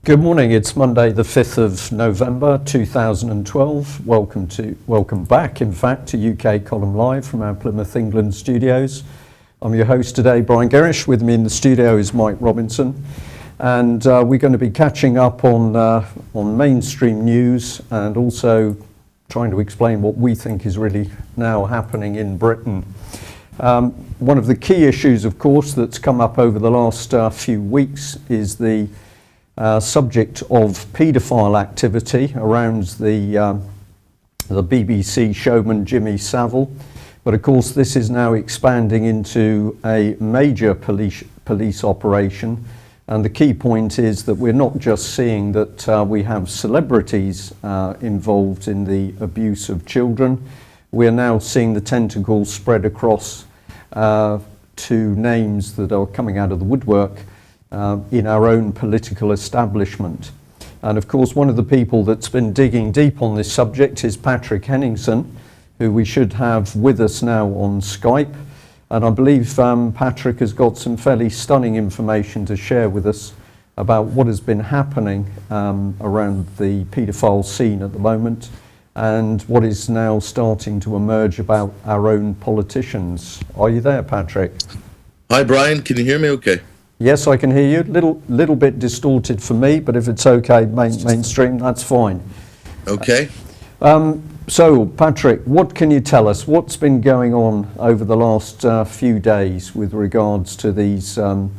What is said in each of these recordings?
Good morning. It's Monday, the 5th of November 2012. Welcome back, in fact, to UK Column Live from our Plymouth, England studios. I'm your host today, Brian Gerrish. With me in the studio is Mike Robinson, and we're going to be catching up on mainstream news and also trying to explain what we think is really now happening in Britain. One of the key issues, of course, that's come up over the last few weeks is the subject of paedophile activity around the BBC showman Jimmy Savile. But of course this is now expanding into a major police operation, and the key point is that we're not just seeing that we have celebrities involved in the abuse of children. We're now seeing the tentacles spread across to names that are coming out of the woodwork in our own political establishment. And of course one of the people that's been digging deep on this subject is Patrick Henningsen, who we should have with us now on Skype. And I believe Patrick has got some fairly stunning information to share with us about what has been happening around the paedophile scene at the moment and what is now starting to emerge about our own politicians. Are you there, Patrick? Hi, Brian. Can you hear me okay? Yes, I can hear you. Little bit distorted for me, but if it's okay, mainstream, that's fine. Okay. So, Patrick, what can you tell us? What's been going on over the last few days with regards to these the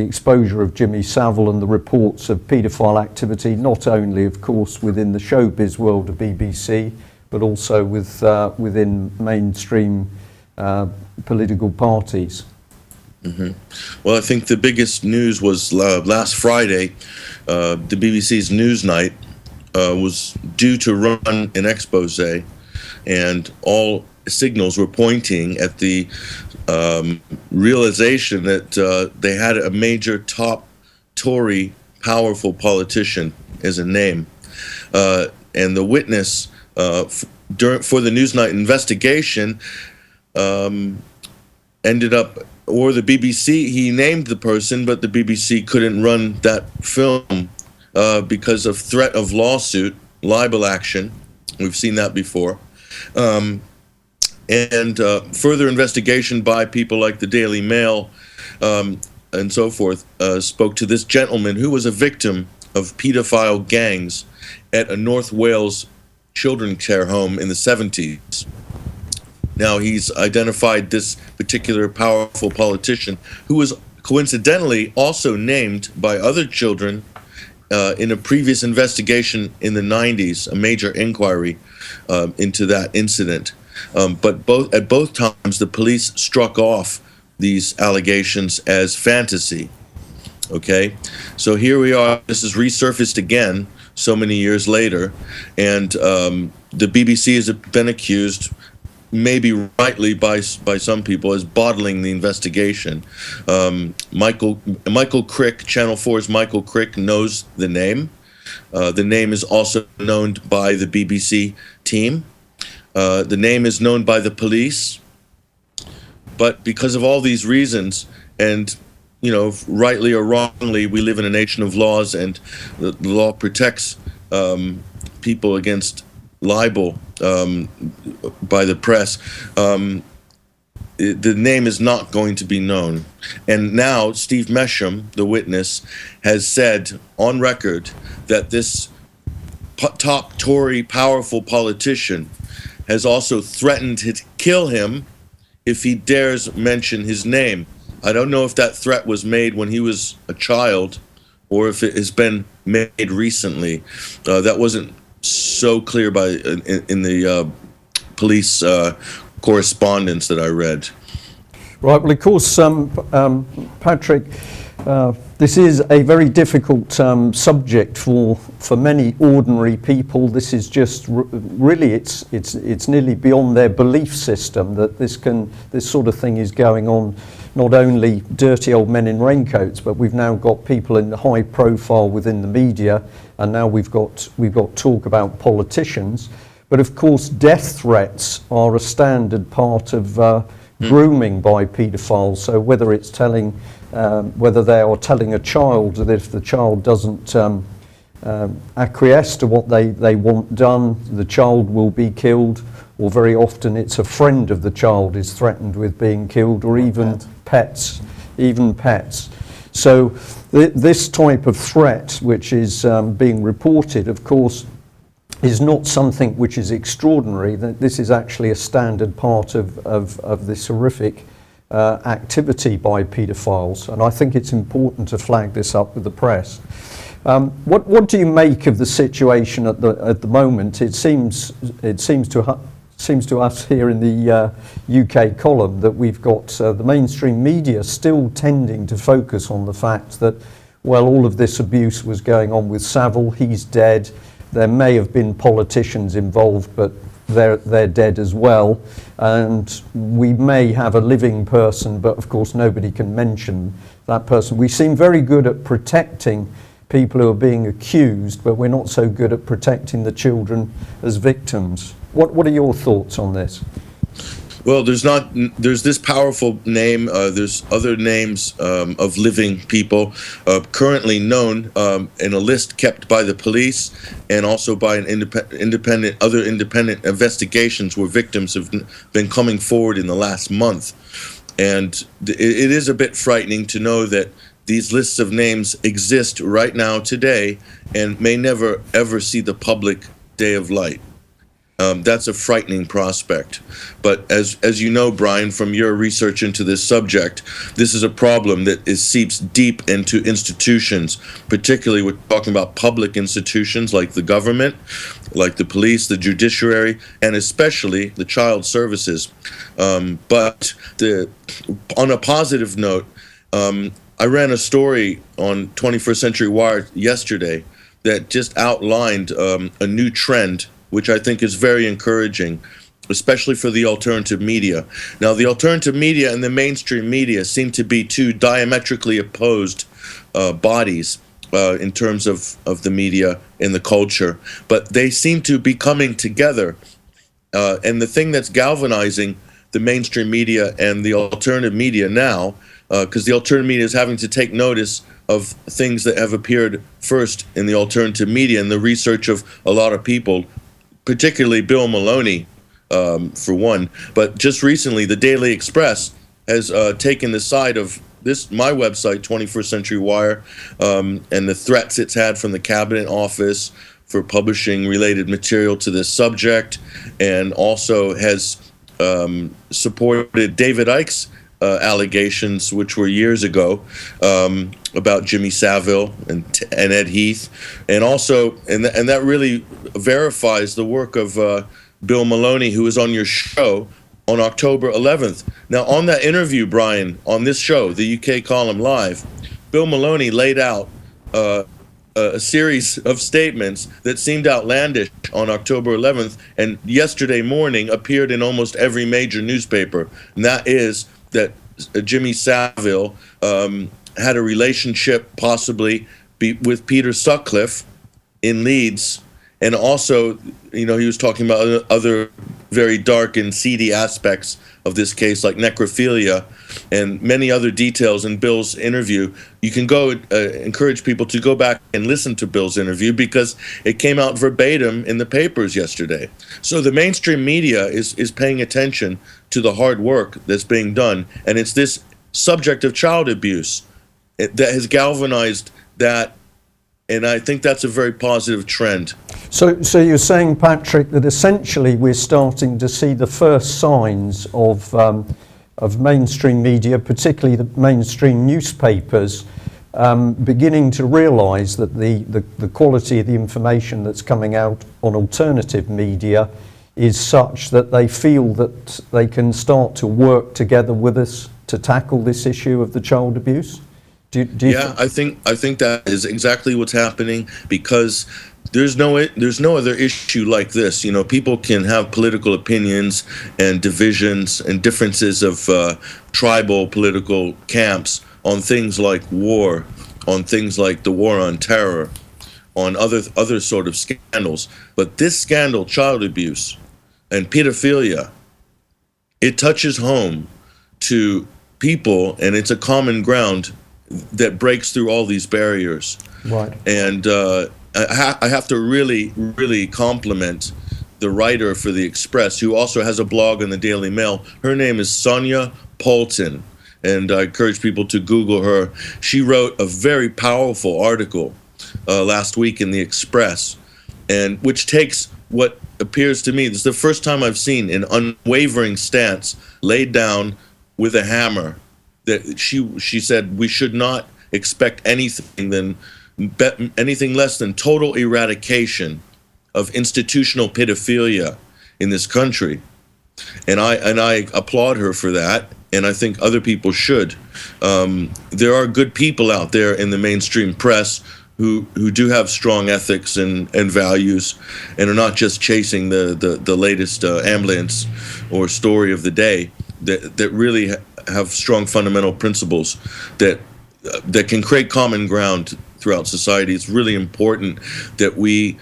exposure of Jimmy Savile and the reports of paedophile activity, not only, of course, within the showbiz world of BBC, but also within mainstream political parties? Mm-hmm. Well, I think the biggest news was last Friday. The BBC's Newsnight was due to run an expose, and all signals were pointing at the realization that they had a major top Tory powerful politician as a name. And the witness for the Newsnight investigation ended up, or the BBC, he named the person, but the BBC couldn't run that film because of threat of lawsuit, libel action. We've seen that before. And further investigation by people like the Daily Mail and so forth spoke to this gentleman who was a victim of paedophile gangs at a North Wales children's care home in the 70s. Now he's identified this particular powerful politician who was coincidentally also named by other children in a previous investigation in the 90s, a major inquiry into that incident. But at both times, the police struck off these allegations as fantasy. Okay, so here we are. This is resurfaced again so many years later, and the BBC has been accused, maybe rightly by some people, as bottling the investigation. Michael Crick, Channel 4's Michael Crick, knows the name. The name is also known by the BBC team. The name is known by the police. But because of all these reasons, and rightly or wrongly, we live in a nation of laws, and the law protects people against libel by the press. The name is not going to be known. And now Steve Mesham, the witness, has said on record that this top Tory powerful politician has also threatened to kill him if he dares mention his name. I don't know if that threat was made when he was a child or if it has been made recently. That wasn't so clear in the police correspondence that I read. Right. Well, of course, Patrick, this is a very difficult subject for many ordinary people. This is just really it's nearly beyond their belief system that this sort of thing is going on. Not only dirty old men in raincoats, but we've now got people in high profile within the media, and now we've got talk about politicians. But of course, death threats are a standard part of grooming by paedophiles. So whether it's telling, whether they are telling a child that if the child doesn't acquiesce to what they want done, the child will be killed, or very often it's a friend of the child is threatened with being killed, or even pets, So this type of threat, which is being reported, of course, is not something which is extraordinary. This is actually a standard part of this horrific activity by paedophiles, and I think it's important to flag this up with the press. What do you make of the situation at the moment? It seems to us here in the UK column that we've got the mainstream media still tending to focus on the fact that, well, all of this abuse was going on with Savile. He's dead. There may have been politicians involved, but they're dead as well. And we may have a living person, but of course nobody can mention that person. We seem very good at protecting people who are being accused, but we're not so good at protecting the children as victims. What are your thoughts on this? Well, there's this powerful name. There's other names of living people currently known in a list kept by the police, and also by an independent investigations where victims have been coming forward in the last month. And it is a bit frightening to know that these lists of names exist right now today and may never ever see the public day of light. That's a frightening prospect. But as you know, Brian, from your research into this subject, this is a problem that seeps deep into institutions. Particularly, we're talking about public institutions like the government, like the police, the judiciary, and especially the child services. But on a positive note, I ran a story on 21st Century Wire yesterday that just outlined a new trend, which I think is very encouraging, especially for the alternative media. Now, the alternative media and the mainstream media seem to be two diametrically opposed bodies in terms of the media and the culture, but they seem to be coming together. And the thing that's galvanizing the mainstream media and the alternative media now, because the alternative media is having to take notice of things that have appeared first in the alternative media and the research of a lot of people, particularly Bill Maloney, for one. But just recently, the Daily Express has taken the side of my website, 21st Century Wire, and the threats it's had from the Cabinet Office for publishing related material to this subject, and also has supported David Icke's allegations, which were years ago, about Jimmy Savile and Ed Heath, and also, and that really verifies the work of Bill Maloney, who was on your show on October 11th. Now, on that interview, Brian, on this show, the UK Column Live, Bill Maloney laid out a series of statements that seemed outlandish on October 11th, and yesterday morning appeared in almost every major newspaper. And that is that Jimmy Savile had a relationship possibly with Peter Sutcliffe in Leeds, and also, he was talking about other very dark and seedy aspects of this case, like necrophilia and many other details in Bill's interview. You can go encourage people to go back and listen to Bill's interview, because it came out verbatim in the papers yesterday. So the mainstream media is paying attention to the hard work that's being done, and it's this subject of child abuse that has galvanized that, and I think that's a very positive trend. So you're saying, Patrick, that essentially we're starting to see the first signs of mainstream media, particularly the mainstream newspapers, beginning to realise that the quality of the information that's coming out on alternative media is such that they feel that they can start to work together with us to tackle this issue of the child abuse? I think that is exactly what's happening, because there's no other issue like this. People can have political opinions and divisions and differences of tribal political camps on things like war, on things like the war on terror, on other sort of scandals. But this scandal, child abuse and pedophilia, it touches home to people, and it's a common ground that breaks through all these barriers. Right. And I have to really, really compliment the writer for the Express, who also has a blog in the Daily Mail. Her name is Sonia Poulton, and I encourage people to Google her. She wrote a very powerful article last week in the Express, and which takes what appears to me, this is the first time I've seen an unwavering stance laid down with a hammer. That she said we should not expect anything less than total eradication of institutional pedophilia in this country, and I applaud her for that, and I think other people should. There are good people out there in the mainstream press who do have strong ethics and values, and are not just chasing the latest ambulance or story of the day. That really have strong fundamental principles that can create common ground throughout society. It's really important that we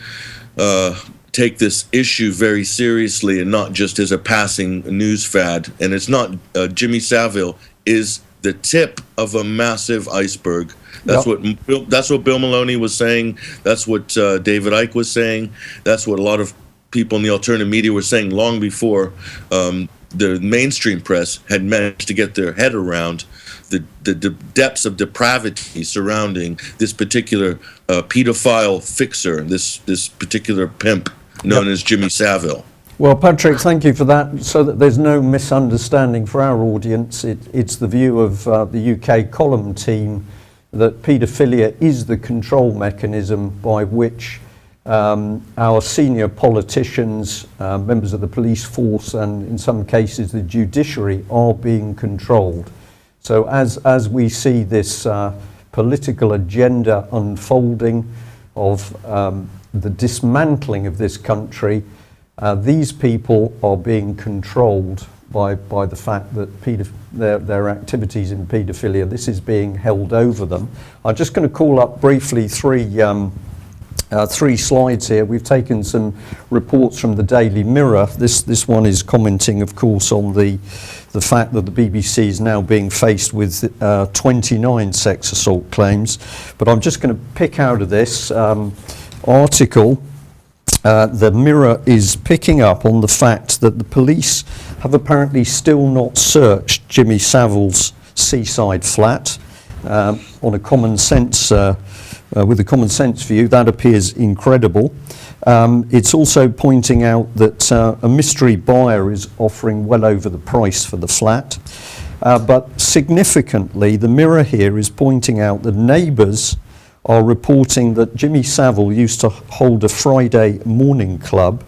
take this issue very seriously and not just as a passing news fad. And it's not, Jimmy Savile is the tip of a massive iceberg. That's what Bill Maloney was saying. That's what David Icke was saying. That's what a lot of people in the alternative media were saying long before the mainstream press had managed to get their head around the depths of depravity surrounding this particular pedophile fixer, this particular pimp known as Jimmy Savile. Well, Patrick, thank you for that. So that there's no misunderstanding for our audience, it's the view of the UK column team that paedophilia is the control mechanism by which our senior politicians, members of the police force, and in some cases the judiciary are being controlled. So as we see this political agenda unfolding of the dismantling of this country, these people are being controlled by the fact that their activities in paedophilia, this is being held over them. I'm just going to call up briefly three slides here. We've taken some reports from the Daily Mirror. This one is commenting, of course, on the fact that the BBC is now being faced with 29 sex assault claims. But I'm just going to pick out of this article. The Mirror is picking up on the fact that the police have apparently still not searched Jimmy Savile's seaside flat on a common sense. With a common sense view, that appears incredible. It's also pointing out that a mystery buyer is offering well over the price for the flat. But significantly, the Mirror here is pointing out that neighbours are reporting that Jimmy Savile used to hold a Friday morning club,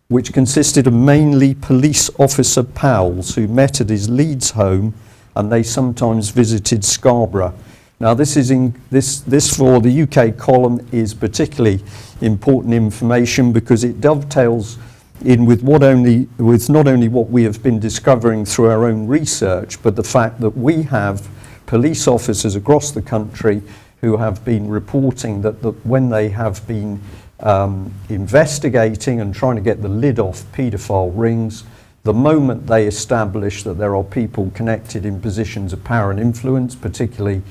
which consisted of mainly police officer pals who met at his Leeds home, and they sometimes visited Scarborough. Now, this for the UK column is particularly important information because it dovetails in with not only what we have been discovering through our own research, but the fact that we have police officers across the country who have been reporting that when they have been investigating and trying to get the lid off paedophile rings, the moment they establish that there are people connected in positions of power and influence, particularly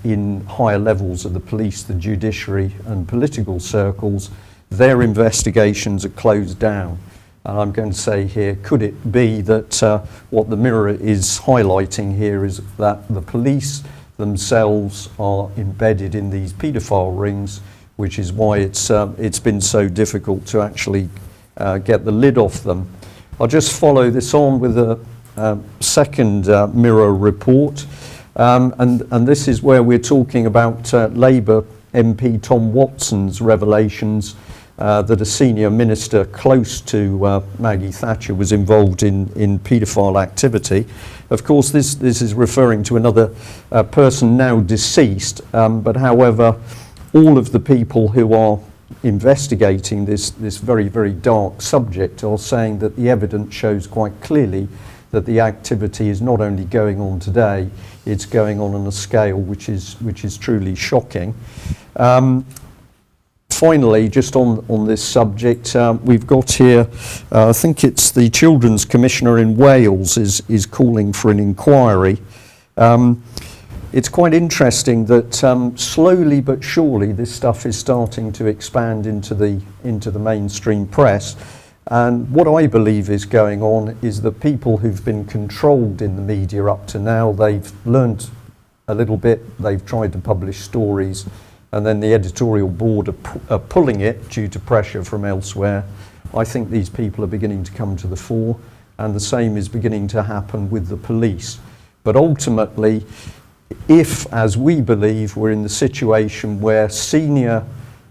in higher levels of the police, the judiciary and political circles, their investigations are closed down. And I'm going to say here, could it be that what the Mirror is highlighting here is that the police themselves are embedded in these paedophile rings, which is why it's been so difficult to actually get the lid off them. I'll just follow this on with a second Mirror report, and this is where we're talking about Labour MP Tom Watson's revelations that a senior minister close to Maggie Thatcher was involved in paedophile activity. Of course, this is referring to another person now deceased, but however, all of the people who are investigating this very, very dark subject are saying that the evidence shows quite clearly that the activity is not only going on today, it's going on a scale which is truly shocking. finally, just on this subject, we've got here, I think it's the Children's Commissioner in Wales is calling for an inquiry. It's quite interesting that slowly but surely this stuff is starting to expand into the mainstream press. And what I believe is going on is that people who've been controlled in the media up to now, they've learned a little bit, they've tried to publish stories, and then the editorial board are pulling it due to pressure from elsewhere. I think these people are beginning to come to the fore, and the same is beginning to happen with the police. But ultimately, if, as we believe, we're in the situation where senior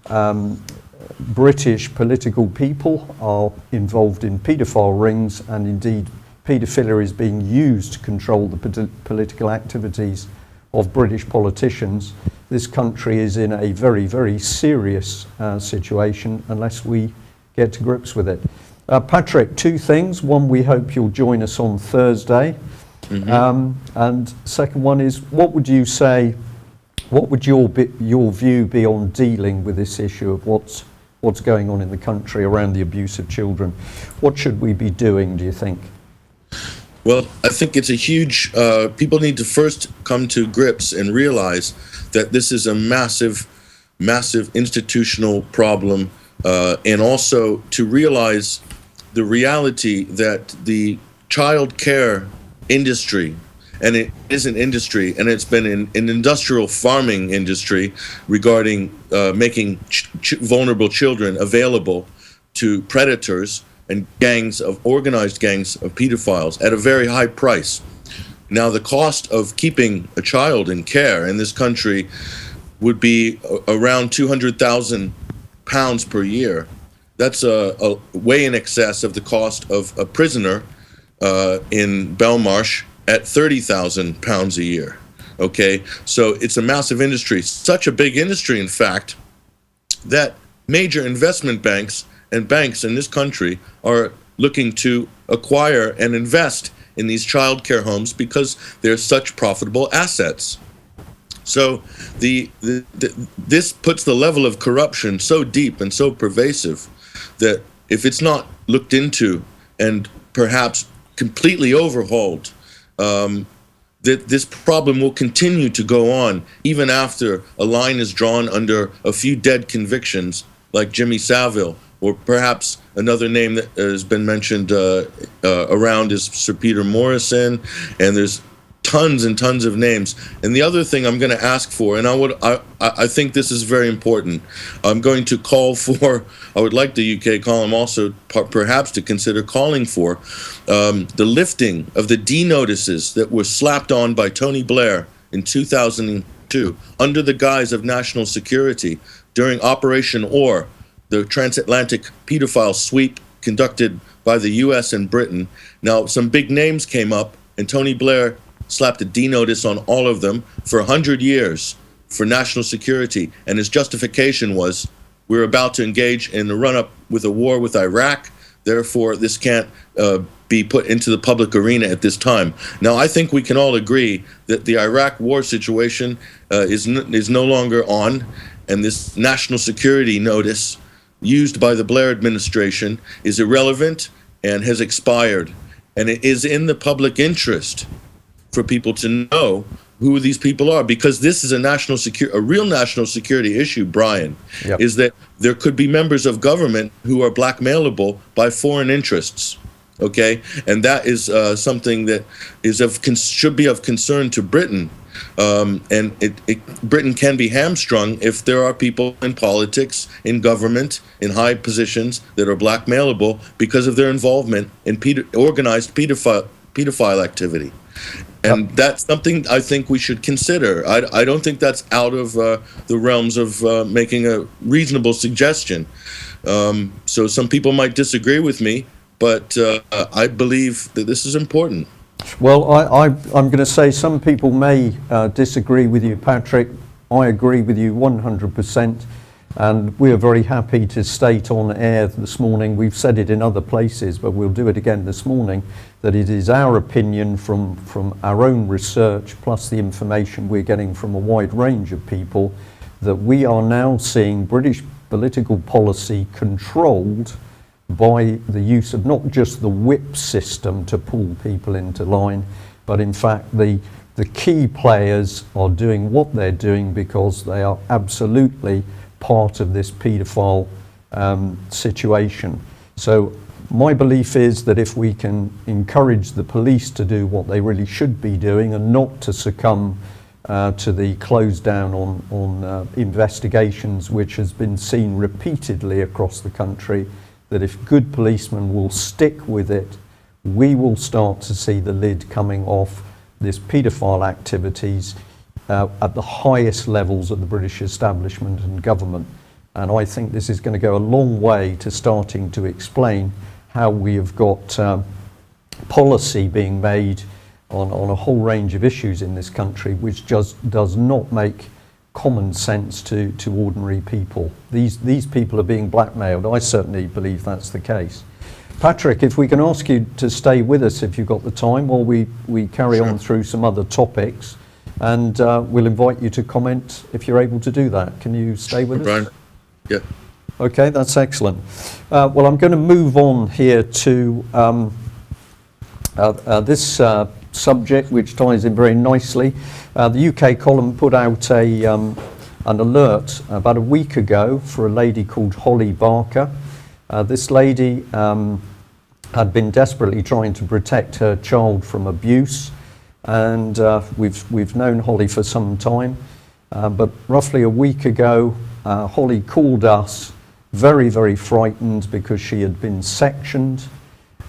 British political people are involved in paedophile rings, and indeed paedophilia is being used to control the political activities of British politicians, this country is in a very, very serious situation unless we get to grips with it. Patrick, two things. One, we hope you'll join us on Thursday. And second one is, what would you say, what would your view be on dealing with this issue of what's going on in the country around the abuse of children? What should we be doing, do you think? Well, I think it's a huge, people need to first come to grips and realize that this is a massive, massive institutional problem, and also to realize the reality that the child care industry, and it is an industry, and it's been an industrial farming industry regarding making vulnerable children available to predators and organized gangs of pedophiles at a very high price. Now, the cost of keeping a child in care in this country would be around £200,000 per year. That's a way in excess of the cost of a prisoner in Belmarsh at £30,000 a year. Okay, so it's a massive industry, such a big industry, in fact, that major investment banks and banks in this country are looking to acquire and invest in these child care homes because they're such profitable assets. So this puts the level of corruption so deep and so pervasive that if it's not looked into and perhaps completely overhauled, that this problem will continue to go on even after a line is drawn under a few dead convictions like Jimmy Savile, or perhaps another name that has been mentioned around is Sir Peter Morrison, and there's tons and tons of names. And the other thing I'm going to ask for, and I think this is very important, I'm going to call for, I would like the UK column also perhaps to consider calling for the lifting of the D notices that were slapped on by Tony Blair in 2002 under the guise of national security during Operation Orr, the transatlantic pedophile sweep conducted by the US and Britain. Now, some big names came up, and Tony Blair slapped a D notice on all of them for 100 years for national security. And his justification was, we're about to engage in a run-up with a war with Iraq, therefore this can't be put into the public arena at this time. Now, I think we can all agree that the Iraq war situation is no longer on, and this national security notice used by the Blair administration is irrelevant and has expired. And it is in the public interest for people to know who these people are, because this is a real national security issue, Brian. Yep. Is that there could be members of government who are blackmailable by foreign interests. Okay, and that is something that should be of concern to Britain. And Britain can be hamstrung if there are people in politics, in government, in high positions that are blackmailable because of their involvement in organized pedophile activity. And that's something I think we should consider. I don't think that's out of the realms of making a reasonable suggestion. So some people might disagree with me, but I believe that this is important. Well, I'm going to say some people may disagree with you, Patrick. I agree with you 100%. And we are very happy to state on air this morning, we've said it in other places, but we'll do it again this morning, that it is our opinion from our own research, plus the information we're getting from a wide range of people, that we are now seeing British political policy controlled by the use of not just the whip system to pull people into line, but in fact the key players are doing what they're doing because they are absolutely part of this paedophile situation. So my belief is that if we can encourage the police to do what they really should be doing and not to succumb to the close down on investigations, which has been seen repeatedly across the country, that if good policemen will stick with it, we will start to see the lid coming off this paedophile activities at the highest levels of the British establishment and government. And I think this is going to go a long way to starting to explain how we have got policy being made on a whole range of issues in this country, which just does not make common sense to ordinary people. These people are being blackmailed. I certainly believe that's the case. Patrick, if we can ask you to stay with us if you've got the time while we carry on through some other topics, and we'll invite you to comment if you're able to do that. Can you stay with us? Brian? Yeah. Okay, that's excellent. Well, I'm going to move on here to this subject, which ties in very nicely. The UK column put out an alert about a week ago for a lady called Holly Barker. This lady had been desperately trying to protect her child from abuse, and we've known Holly for some time, but roughly a week ago Holly called us very, very frightened because she had been sectioned,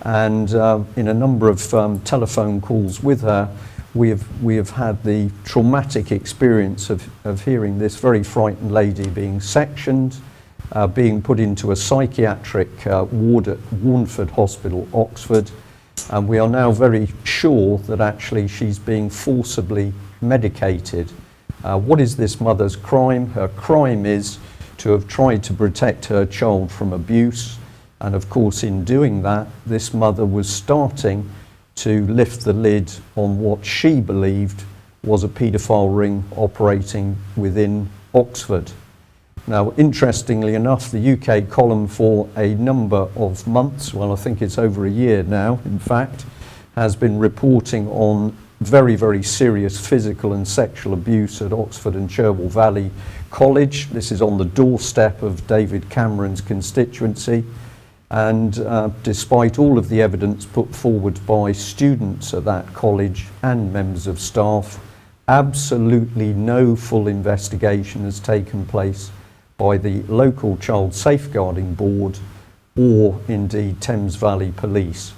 and in a number of telephone calls with her we have had the traumatic experience of hearing this very frightened lady being sectioned, being put into a psychiatric ward at Warnford Hospital, Oxford, and we are now very sure that actually she's being forcibly medicated. What is this mother's crime? Her crime is to have tried to protect her child from abuse, and of course in doing that this mother was starting to lift the lid on what she believed was a paedophile ring operating within Oxford. Now, interestingly enough, the UK column for a number of months, well, I think it's over a year now, in fact, has been reporting on very, very serious physical and sexual abuse at Oxford and Cherwell Valley College. This is on the doorstep of David Cameron's constituency. And despite all of the evidence put forward by students at that college and members of staff, absolutely no full investigation has taken place by the local Child Safeguarding Board or indeed Thames Valley Police.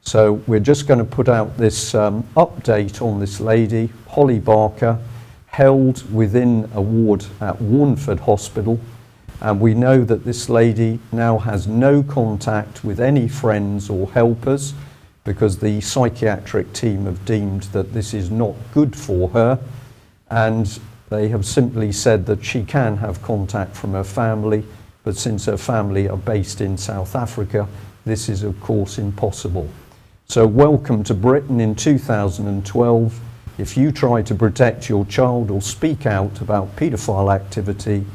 So we're just going to put out this update on this lady, Holly Barker, held within a ward at Warnford Hospital. And we know that this lady now has no contact with any friends or helpers because the psychiatric team have deemed that this is not good for her, and they have simply said that she can have contact from her family, but since her family are based in South Africa, this is of course impossible. So welcome to Britain in 2012. If you try to protect your child or speak out about paedophile activity,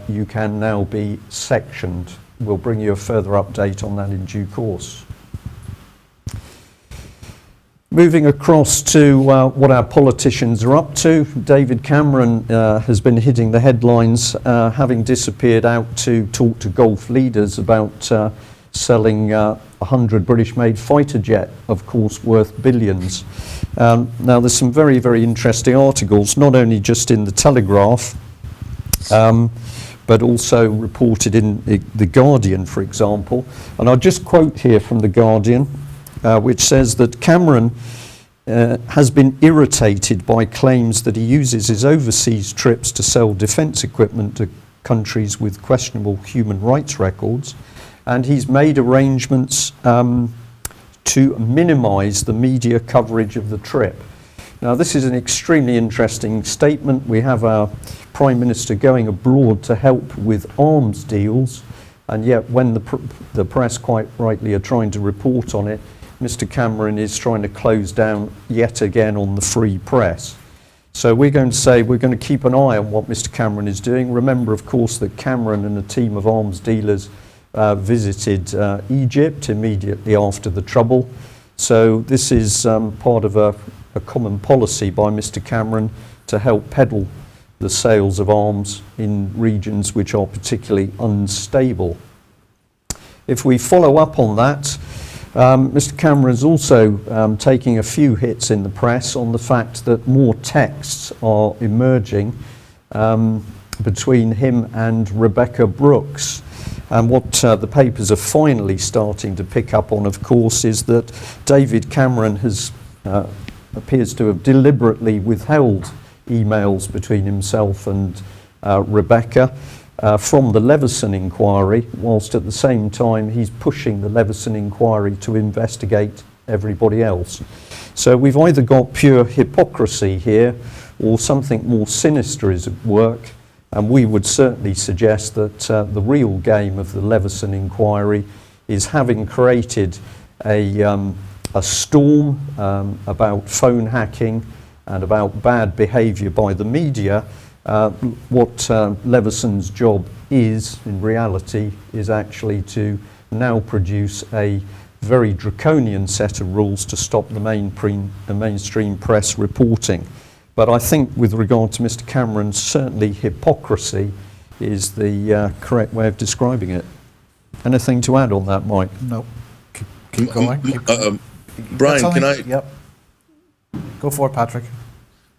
you can now be sectioned. We'll bring you a further update on that in due course. Moving across to what our politicians are up to, David Cameron has been hitting the headlines, having disappeared out to talk to Gulf leaders about selling 100 British-made fighter jet, of course, worth billions. Now, there's some very, very interesting articles, not only just in the Telegraph, but also reported in The Guardian, for example. And I'll just quote here from The Guardian, which says that Cameron has been irritated by claims that he uses his overseas trips to sell defence equipment to countries with questionable human rights records, and he's made arrangements to minimise the media coverage of the trip. Now, this is an extremely interesting statement. We have our Prime Minister going abroad to help with arms deals, and yet when the press quite rightly are trying to report on it, Mr. Cameron is trying to close down yet again on the free press. So we're going to say we're going to keep an eye on what Mr. Cameron is doing. Remember, of course, that Cameron and a team of arms dealers visited Egypt immediately after the Trouble. So this is part of a common policy by Mr. Cameron to help peddle the sales of arms in regions which are particularly unstable. If we follow up on that, Mr. Cameron is also taking a few hits in the press on the fact that more texts are emerging between him and Rebecca Brooks. And what the papers are finally starting to pick up on, of course, is that David Cameron appears to have deliberately withheld emails between himself and Rebecca from the Leveson inquiry, whilst at the same time he's pushing the Leveson inquiry to investigate everybody else. So we've either got pure hypocrisy here or something more sinister is at work, and we would certainly suggest that the real game of the Leveson inquiry is, having created a storm about phone hacking and about bad behaviour by the media, what Leveson's job is, in reality, is actually to now produce a very draconian set of rules to stop the mainstream press reporting. But I think with regard to Mr. Cameron, certainly hypocrisy is the correct way of describing it. Anything to add on that, Mike? No. Keep going. Brian, can I? Yep. Go for it, Patrick.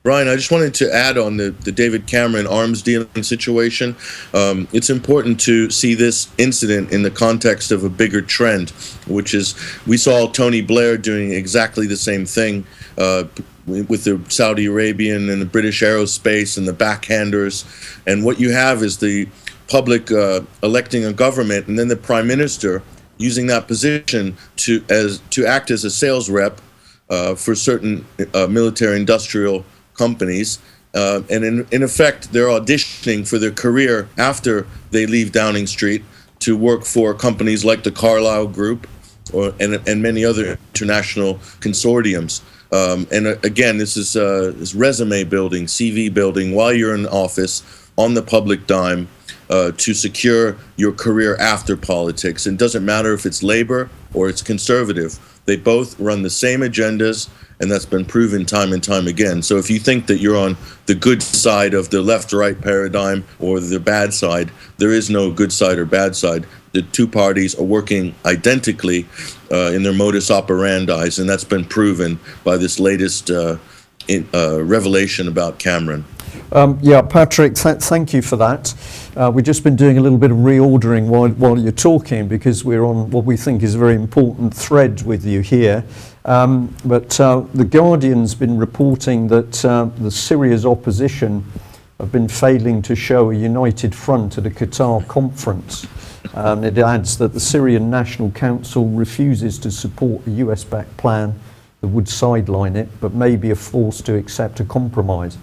Brian, I just wanted to add on the David Cameron arms dealing situation. It's important to see this incident in the context of a bigger trend, which is we saw Tony Blair doing exactly the same thing with the Saudi Arabian and the British aerospace and the backhanders. And what you have is the public electing a government, and then the prime minister using that position to act as a sales rep for certain military industrial companies, and in effect they're auditioning for their career after they leave Downing Street to work for companies like the Carlyle Group and many other international consortiums. And again, this is resume building, CV building while you're in office on the public dime to secure your career after politics. And it doesn't matter if it's Labour or it's Conservative. They both run the same agendas, and that's been proven time and time again. So if you think that you're on the good side of the left-right paradigm or the bad side, there is no good side or bad side. The two parties are working identically in their modus operandi, and that's been proven by this latest revelation about Cameron. Yeah, Patrick, thank you for that. We've just been doing a little bit of reordering while you're talking, because we're on what we think is a very important thread with you here. But the Guardian's been reporting that the Syria's opposition have been failing to show a united front at a Qatar conference. It adds that the Syrian National Council refuses to support a US-backed plan that would sideline it, but may be forced to accept a compromise.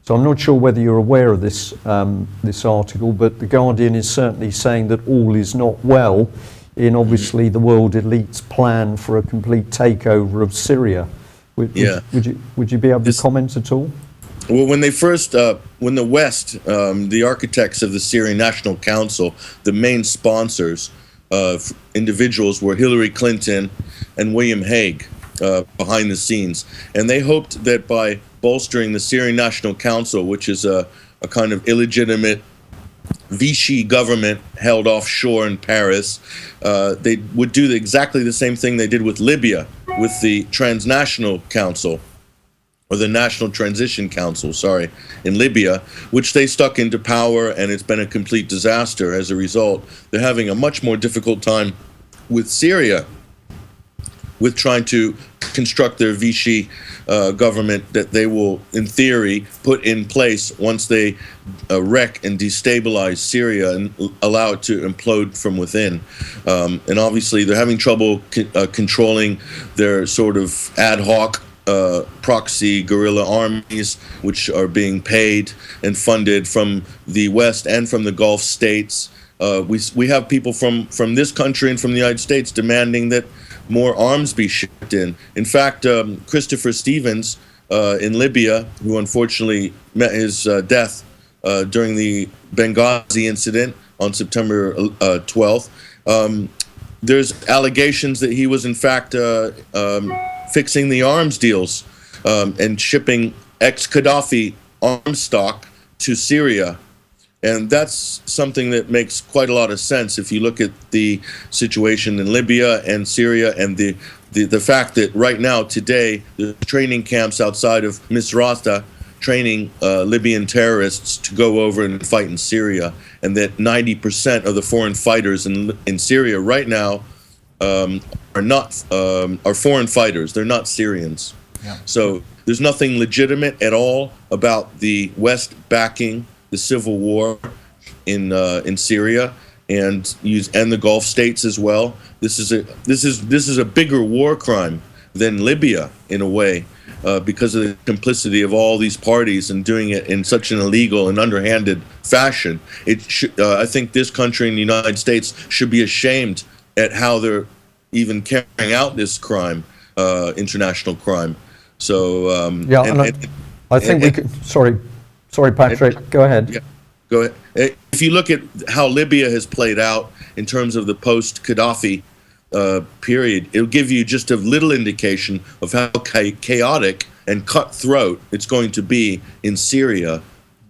So I'm not sure whether you're aware of this article, but the Guardian is certainly saying that all is not well in obviously the world elite's plan for a complete takeover of Syria. Would you be able to comment at all? Well, when they first, when the West, the architects of the Syrian National Council, the main sponsors, individuals were Hillary Clinton and William Hague behind the scenes. And they hoped that by bolstering the Syrian National Council, which is a kind of illegitimate Vichy government held offshore in Paris, they would do exactly the same thing they did with Libya, with the Transnational Council, or the National Transition Council, sorry, in Libya, which they stuck into power, and it's been a complete disaster as a result. They're having a much more difficult time with Syria, with trying to construct their Vichy government that they will, in theory, put in place once they wreck and destabilize Syria and allow it to implode from within. And obviously, they're having trouble controlling their sort of ad hoc proxy guerrilla armies, which are being paid and funded from the West and from the Gulf states. We have people from this country and from the United States demanding that more arms be shipped in. In fact, Christopher Stevens, in Libya, who unfortunately met his death during the Benghazi incident on September 12th. There's allegations that he was in fact fixing the arms deals and shipping ex-Gaddafi arms stock to Syria. And that's something that makes quite a lot of sense if you look at the situation in Libya and Syria and the fact that right now, today, the training camps outside of Misrata training Libyan terrorists to go over and fight in Syria, and that 90% of the foreign fighters in Syria right now are foreign fighters. They're not Syrians. Yeah. So there's nothing legitimate at all about the West backing the civil war in Syria and the Gulf states as well. This is a bigger war crime than Libya in a way, because of the complicity of all these parties and doing it in such an illegal and underhanded fashion. I think this country in the United States should be ashamed at how they're even carrying out this crime, international crime. So I think we could. Sorry, Patrick. Go ahead. Yeah, go ahead. If you look at how Libya has played out in terms of the post-Gaddafi period, it'll give you just a little indication of how chaotic and cutthroat it's going to be in Syria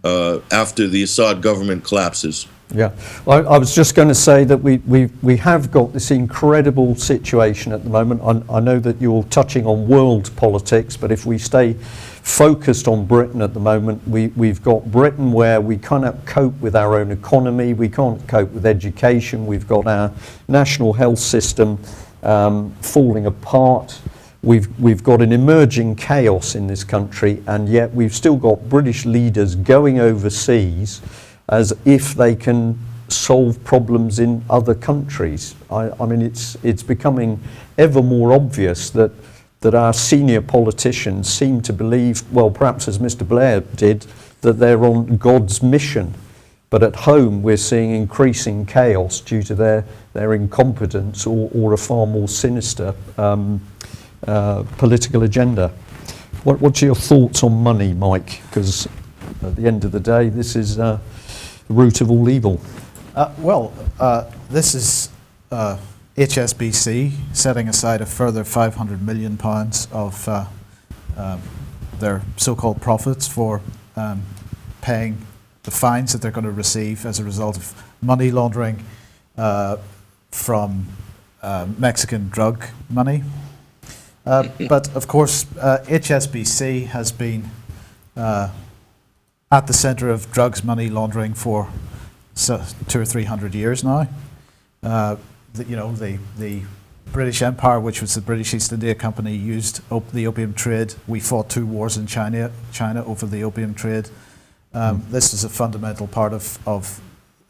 after the Assad government collapses. Yeah, I was just going to say that we have got this incredible situation at the moment. I know that you're touching on world politics, but if we stay focused on Britain at the moment, we've got Britain where we cannot cope with our own economy, we can't cope with education, we've got our national health system falling apart, we've got an emerging chaos in this country, and yet we've still got British leaders going overseas as if they can solve problems in other countries. I mean, it's becoming ever more obvious that our senior politicians seem to believe, well, perhaps as Mr. Blair did, that they're on God's mission. But at home, we're seeing increasing chaos due to their incompetence or a far more sinister political agenda. What's your thoughts on money, Mike? Because at the end of the day, this is the root of all evil. This is HSBC setting aside a further £500 million of their so-called profits for paying the fines that they're going to receive as a result of money laundering from Mexican drug money. But of course, HSBC has been at the centre of drugs money laundering for 200 or 300 years now. The British Empire, which was the British East India Company, used the opium trade. We fought 2 wars in China over the opium trade. This is a fundamental part of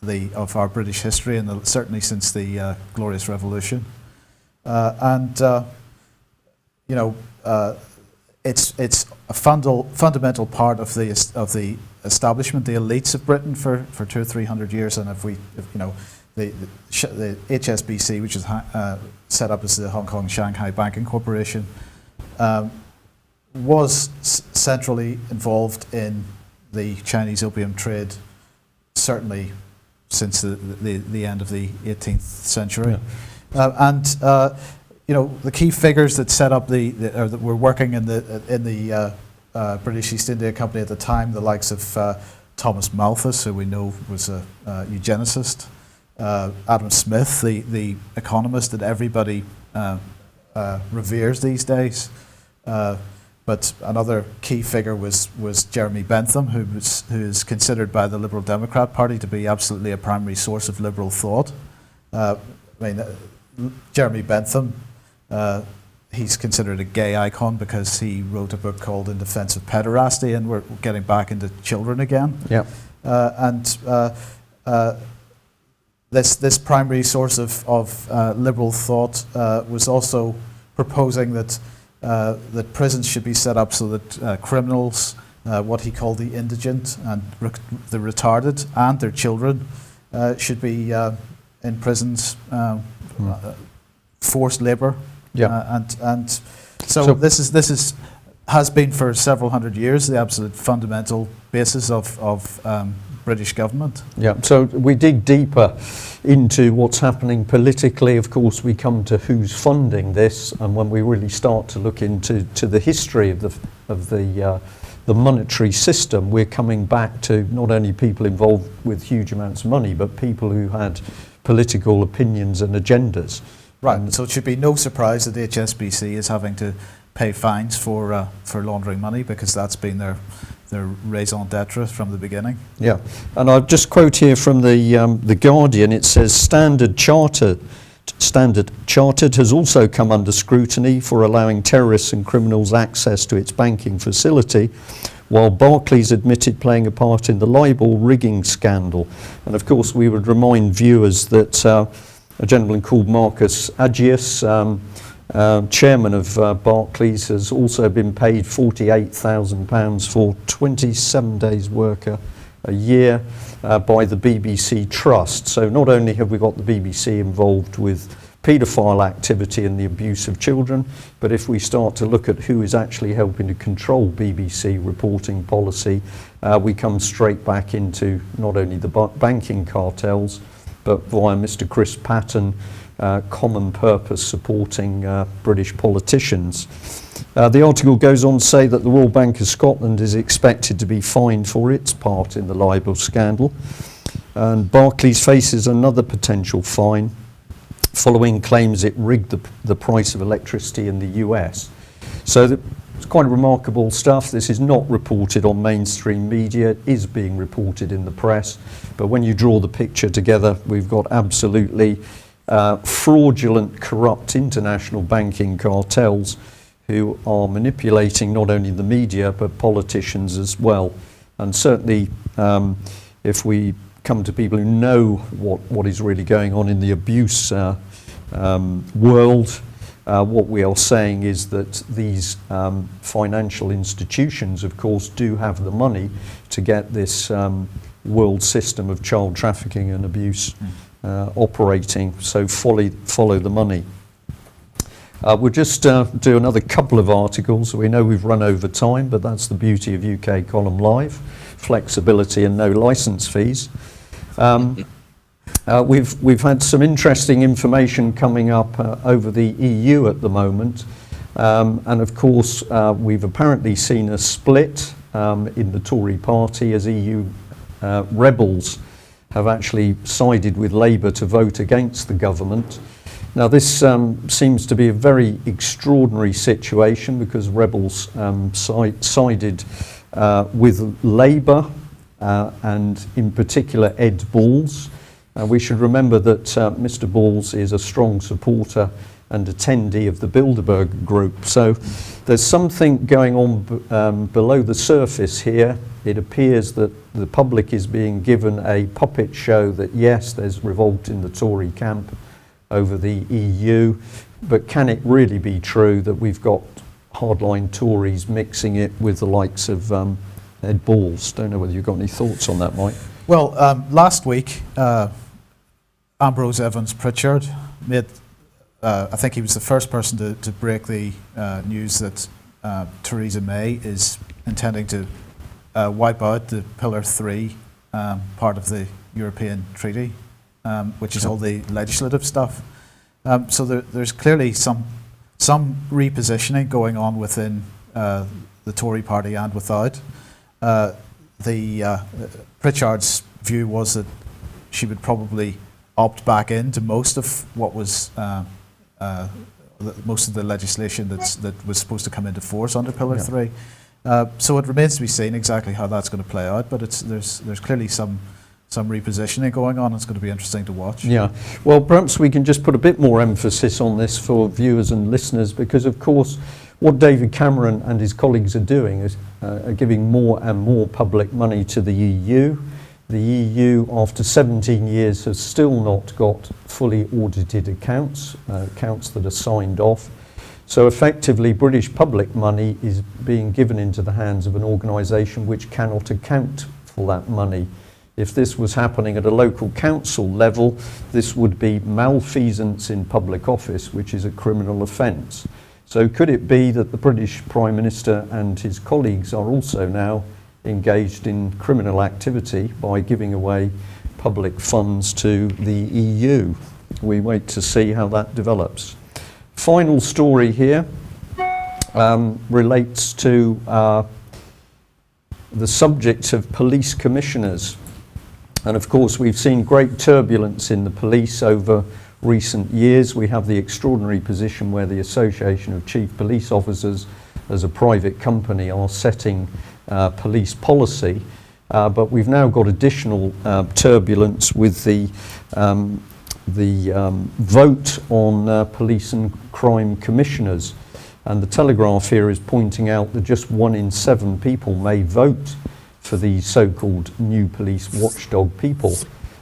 our British history, and certainly since the Glorious Revolution. It's a fundamental part of the establishment, the elites of Britain for 200 or 300 years. And the HSBC, which is set up as the Hong Kong Shanghai Banking Corporation, was centrally involved in the Chinese opium trade, certainly since the end of the 18th century. Yeah. The key figures that set up that were working in the British East India Company at the time, the likes of Thomas Malthus, who we know was a eugenicist, Adam Smith, the economist that everybody reveres these days. But another key figure was Jeremy Bentham, who is considered by the Liberal Democrat Party to be absolutely a primary source of liberal thought. Jeremy Bentham, he's considered a gay icon because he wrote a book called In Defense of Pederasty, and we're getting back into children again. Yeah. This primary source of liberal thought was also proposing that prisons should be set up so that criminals, what he called the indigent and the retarded, and their children should be in prisons, forced labour. Yeah. So this is has been for several hundred years the absolute fundamental basis of British government. Yeah, so we dig deeper into what's happening politically. Of course, we come to who's funding this, and when we really start to look into the history of the monetary system, we're coming back to not only people involved with huge amounts of money, but people who had political opinions and agendas. Right. So it should be no surprise that HSBC is having to pay fines for laundering money, because that's been their raison d'etre from the beginning. Yeah, and I'll just quote here from the Guardian. It says, Standard Chartered has also come under scrutiny for allowing terrorists and criminals access to its banking facility, while Barclays admitted playing a part in the Libor rigging scandal. And of course, we would remind viewers that a gentleman called Marcus Agius, chairman of Barclays, has also been paid £48,000 for 27 days work a year by the BBC Trust. So not only have we got the BBC involved with paedophile activity and the abuse of children, but if we start to look at who is actually helping to control BBC reporting policy, we come straight back into not only the banking cartels, but via Mr. Chris Patten, common purpose supporting British politicians. The article goes on to say that the Royal Bank of Scotland is expected to be fined for its part in the Libor scandal, and Barclays faces another potential fine following claims it rigged the price of electricity in the US. So it's quite remarkable stuff. This is not reported on mainstream media. It is being reported in the press, but when you draw the picture together, we've got absolutely fraudulent, corrupt international banking cartels who are manipulating not only the media but politicians as well. And certainly if we come to people who know what is really going on in the abuse world, what we are saying is that these financial institutions, of course, do have the money to get this world system of child trafficking and abuse operating, so follow the money. We'll just do another couple of articles. We know we've run over time, but that's the beauty of UK Column Live, flexibility and no licence fees. We've had some interesting information coming up over the EU at the moment, and of course we've apparently seen a split in the Tory party as EU rebels have actually sided with Labour to vote against the government. Now this seems to be a very extraordinary situation, because rebels sided with Labour and in particular Ed Balls. We should remember that Mr. Balls is a strong supporter and attendee of the Bilderberg group. So there's something going on below the surface here. It appears that the public is being given a puppet show that yes, there's revolt in the Tory camp over the EU, but can it really be true that we've got hardline Tories mixing it with the likes of Ed Balls? Don't know whether you've got any thoughts on that, Mike. Well, last week, Ambrose Evans Pritchard made, I think he was the first person to break the news that Theresa May is intending to wipe out the Pillar 3 part of the European Treaty, which is all the legislative stuff. So there's clearly some repositioning going on within the Tory party and without. Pritchard's view was that she would probably opt back into most of what was most of the legislation that was supposed to come into force under Pillar 3. So it remains to be seen exactly how that's going to play out, but there's clearly some repositioning going on. It's going to be interesting to watch. Yeah, well, perhaps we can just put a bit more emphasis on this for viewers and listeners, because of course what David Cameron and his colleagues are doing is are giving more and more public money to the EU. The EU, after 17 years, has still not got fully audited accounts, accounts that are signed off. So effectively, British public money is being given into the hands of an organisation which cannot account for that money. If this was happening at a local council level, this would be malfeasance in public office, which is a criminal offence. So could it be that the British Prime Minister and his colleagues are also now engaged in criminal activity by giving away public funds to the EU? We wait to see how that develops. Final story here relates to the subject of police commissioners. And of course, we've seen great turbulence in the police over recent years. We have the extraordinary position where the Association of Chief Police Officers, as a private company, are setting police policy. But we've now got additional turbulence with the vote on police and crime commissioners. And the Telegraph here is pointing out that just 1 in 7 people may vote for these so-called new police watchdog people.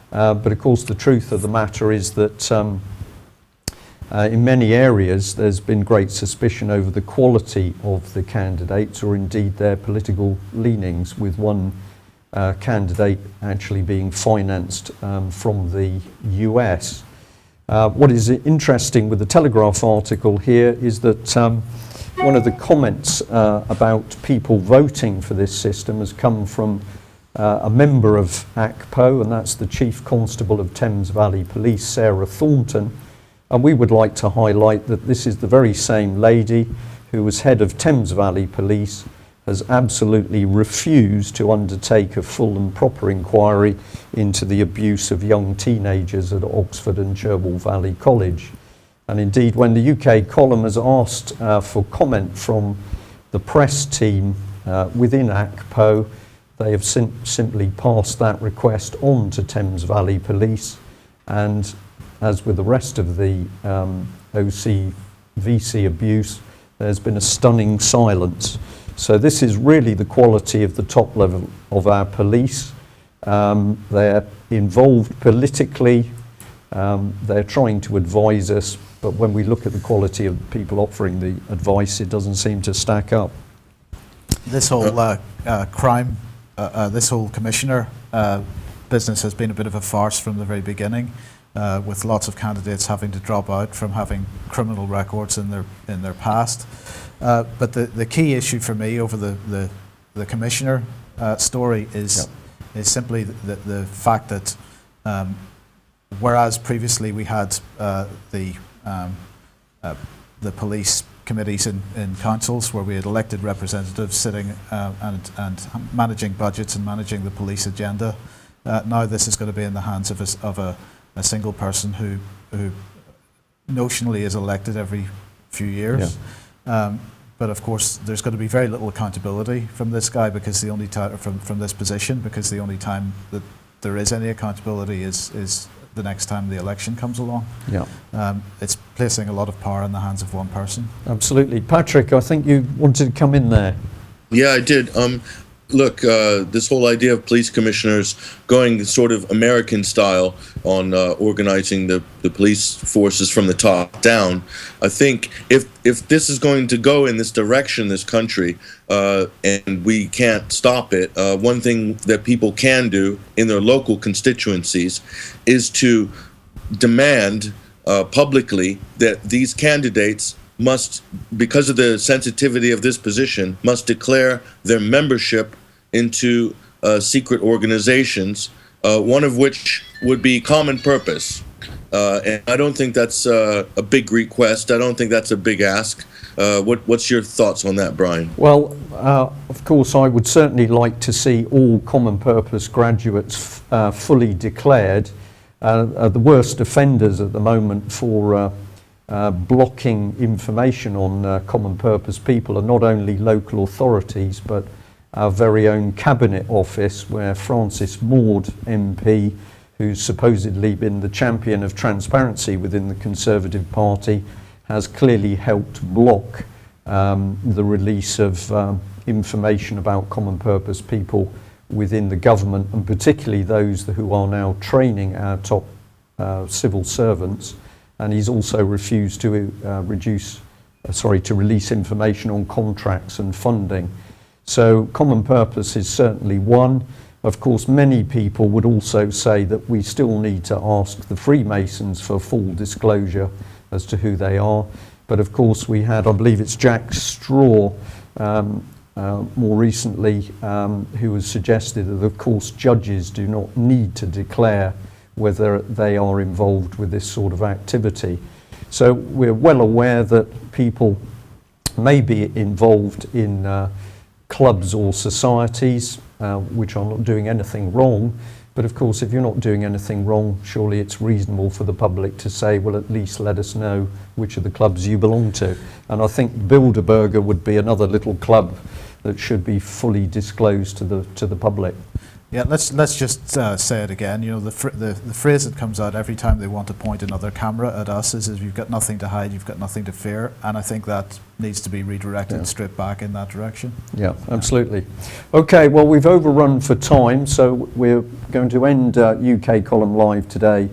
But of course the truth of the matter is that in many areas there's been great suspicion over the quality of the candidates, or indeed their political leanings, with one candidate actually being financed from the US. What is interesting with the Telegraph article here is that one of the comments about people voting for this system has come from a member of ACPO, and that's the Chief Constable of Thames Valley Police, Sarah Thornton. And we would like to highlight that this is the very same lady who was head of Thames Valley Police, has absolutely refused to undertake a full and proper inquiry into the abuse of young teenagers at Oxford and Cherwell Valley College. And indeed, when the UK column has asked for comment from the press team within ACPO, they have simply passed that request on to Thames Valley Police, and as with the rest of the OCVC abuse, there's been a stunning silence. So this is really the quality of the top level of our police. They're involved politically, they're trying to advise us, but when we look at the quality of the people offering the advice, it doesn't seem to stack up. This whole this whole commissioner business has been a bit of a farce from the very beginning, with lots of candidates having to drop out from having criminal records in their past. But the key issue for me over the commissioner story is simply the fact that whereas previously we had the police committees in councils where we had elected representatives sitting and managing budgets and managing the police agenda, now this is going to be in the hands of a single person who notionally is elected every few years. Yeah. But of course, there's going to be very little accountability from this guy, because the only time from this position, because the only time that there is any accountability is the next time the election comes along. Yeah. It's placing a lot of power in the hands of one person. Absolutely. Patrick, I think you wanted to come in there. Yeah, I did. Look, this whole idea of police commissioners going sort of American style on organizing the police forces from the top down, I think if this is going to go in this direction, this country, and we can't stop it, one thing that people can do in their local constituencies is to demand publicly that these candidates must, because of the sensitivity of this position, must declare their membership into secret organizations, one of which would be Common Purpose. And I don't think that's a big request. I don't think that's a big ask. What's your thoughts on that, Brian? Well, of course, I would certainly like to see all Common Purpose graduates fully declared. The worst offenders at the moment for blocking information on Common Purpose people are not only local authorities, but our very own Cabinet Office, where Francis Maud MP, who's supposedly been the champion of transparency within the Conservative Party, has clearly helped block the release of information about Common Purpose people within the government, and particularly those who are now training our top civil servants. And he's also refused to release information on contracts and funding. So Common Purpose is certainly one. Of course, many people would also say that we still need to ask the Freemasons for full disclosure as to who they are. But of course we had, I believe it's Jack Straw, more recently, who has suggested that of course judges do not need to declare whether they are involved with this sort of activity. So we're well aware that people may be involved in clubs or societies which are not doing anything wrong. But of course, if you're not doing anything wrong, surely it's reasonable for the public to say, well, at least let us know which of the clubs you belong to. And I think Bilderberger would be another little club that should be fully disclosed to the public. Yeah, let's just say it again. You know, the phrase that comes out every time they want to point another camera at us is you've got nothing to hide, you've got nothing to fear, and I think that needs to be redirected straight back in that direction. Yeah, absolutely. Okay, well, we've overrun for time, so we're going to end UK Column Live today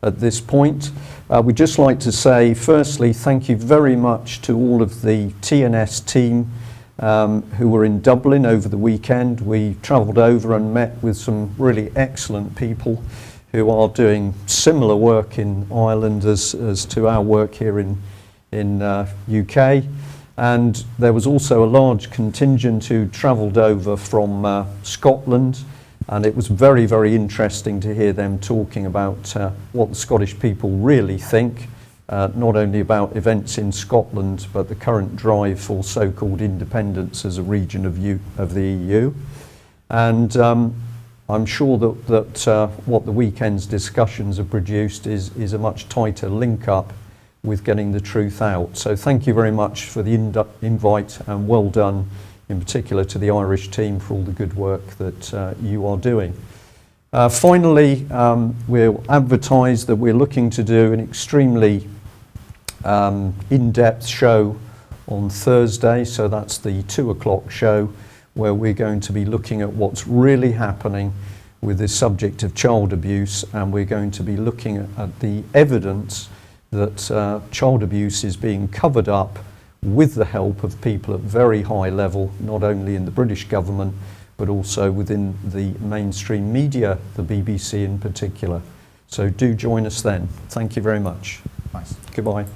at this point. We'd just like to say, firstly, thank you very much to all of the TNS team who were in Dublin over the weekend. We travelled over and met with some really excellent people who are doing similar work in Ireland as to our work here in UK. And there was also a large contingent who travelled over from Scotland, and it was very, very interesting to hear them talking about what the Scottish people really think. Not only about events in Scotland, but the current drive for so-called independence as a region of the EU. And I'm sure that what the weekend's discussions have produced is a much tighter link-up with getting the truth out. So thank you very much for the invite, and well done in particular to the Irish team for all the good work that you are doing. Finally, we'll advertise that we're looking to do an extremely in-depth show on Thursday, so that's the 2 o'clock show, where we're going to be looking at what's really happening with the subject of child abuse, and we're going to be looking at the evidence that child abuse is being covered up with the help of people at very high level, not only in the British government but also within the mainstream media, the BBC in particular. So do join us then. Thank you very much. Nice. Goodbye.